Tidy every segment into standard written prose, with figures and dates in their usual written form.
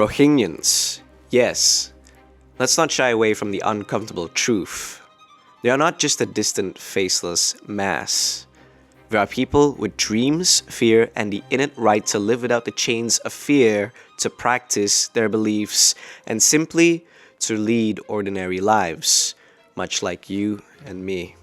Rohingyans. Yes, let's not shy away from the uncomfortable truth. They are not just a distant, faceless mass. They are people with dreams, fear, and the innate right to live without the chains of fear, to practice their beliefs, and simply to lead ordinary lives, much like you and me.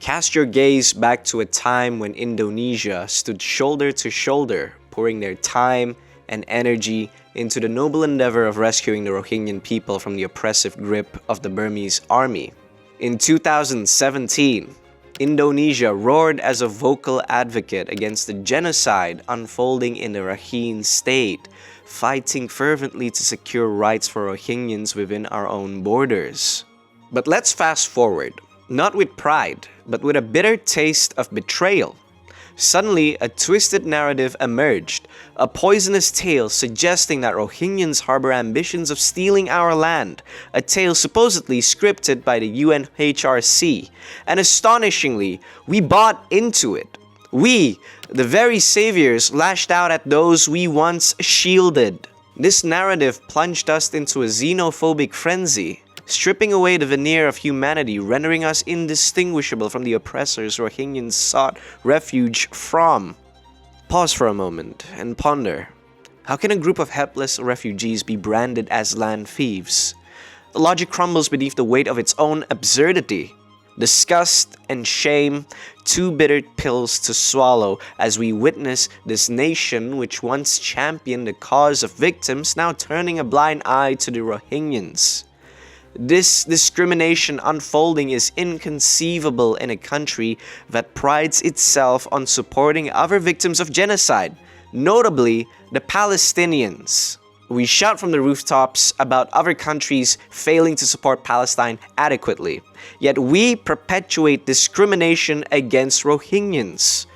Cast your gaze back to a time when Indonesia stood shoulder to shoulder, pouring their time and energy into the noble endeavor of rescuing the Rohingyan people from the oppressive grip of the Burmese army. In 2017, Indonesia roared as a vocal advocate against the genocide unfolding in the Rakhine state, fighting fervently to secure rights for Rohingyans within our own borders. But let's fast forward, not with pride, but with a bitter taste of betrayal. Suddenly, a twisted narrative emerged, a poisonous tale suggesting that Rohingyans harbor ambitions of stealing our land, a tale supposedly scripted by the UNHRC. And astonishingly, we bought into it. We, the very saviors, lashed out at those we once shielded. This narrative plunged us into a xenophobic frenzy, stripping away the veneer of humanity, rendering us indistinguishable from the oppressors Rohingyans sought refuge from. Pause for a moment and ponder. How can a group of helpless refugees be branded as land thieves? The logic crumbles beneath the weight of its own absurdity. Disgust and shame, two bitter pills to swallow as we witness this nation which once championed the cause of victims now turning a blind eye to the Rohingyans. This discrimination unfolding is inconceivable in a country that prides itself on supporting other victims of genocide, notably the Palestinians. We shout from the rooftops about other countries failing to support Palestine adequately, yet we perpetuate discrimination against Rohingyans.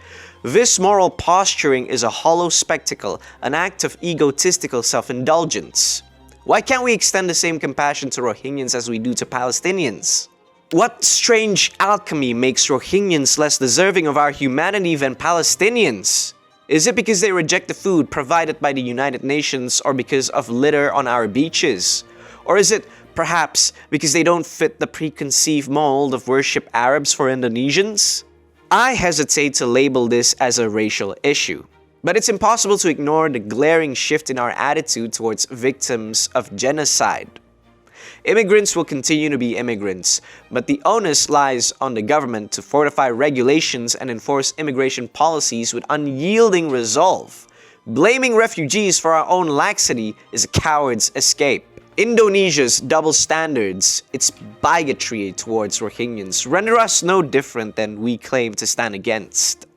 This moral posturing is a hollow spectacle, an act of egotistical self-indulgence. Why can't we extend the same compassion to Rohingyans as we do to Palestinians? What strange alchemy makes Rohingyans less deserving of our humanity than Palestinians? Is it because they reject the food provided by the United Nations or because of litter on our beaches? Or is it perhaps because they don't fit the preconceived mold of worship Arabs for Indonesians? I hesitate to label this as a racial issue. But it's impossible to ignore the glaring shift in our attitude towards victims of genocide. Immigrants will continue to be immigrants, but the onus lies on the government to fortify regulations and enforce immigration policies with unyielding resolve. Blaming refugees for our own laxity is a coward's escape. Indonesia's double standards, its bigotry towards Rohingyans, render us no different than we claim to stand against.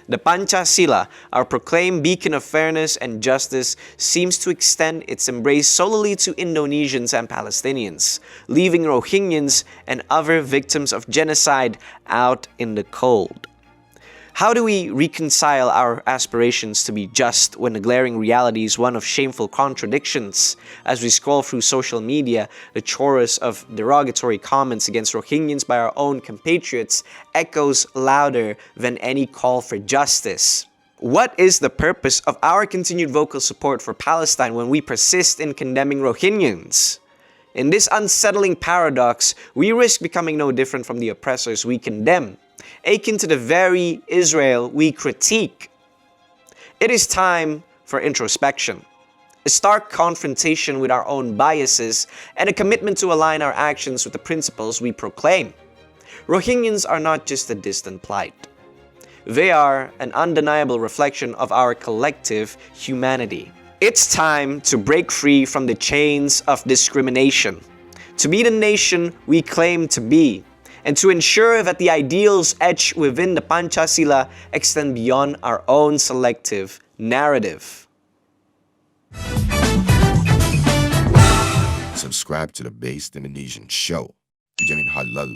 The Pancasila, our proclaimed beacon of fairness and justice, seems to extend its embrace solely to Indonesians and Palestinians, leaving Rohingyans and other victims of genocide out in the cold. How do we reconcile our aspirations to be just when the glaring reality is one of shameful contradictions? As we scroll through social media, the chorus of derogatory comments against Rohingyans by our own compatriots echoes louder than any call for justice. What is the purpose of our continued vocal support for Palestine when we persist in condemning Rohingyans? In this unsettling paradox, we risk becoming no different from the oppressors we condemn, akin to the very Israel we critique. It is time for introspection, a stark confrontation with our own biases, and a commitment to align our actions with the principles we proclaim. Rohingyans are not just a distant plight. They are an undeniable reflection of our collective humanity. It's time to break free from the chains of discrimination, to be the nation we claim to be, and to ensure that the ideals etched within the Pancasila extend beyond our own selective narrative. Subscribe to the Based Indonesian Show. Dijamin halal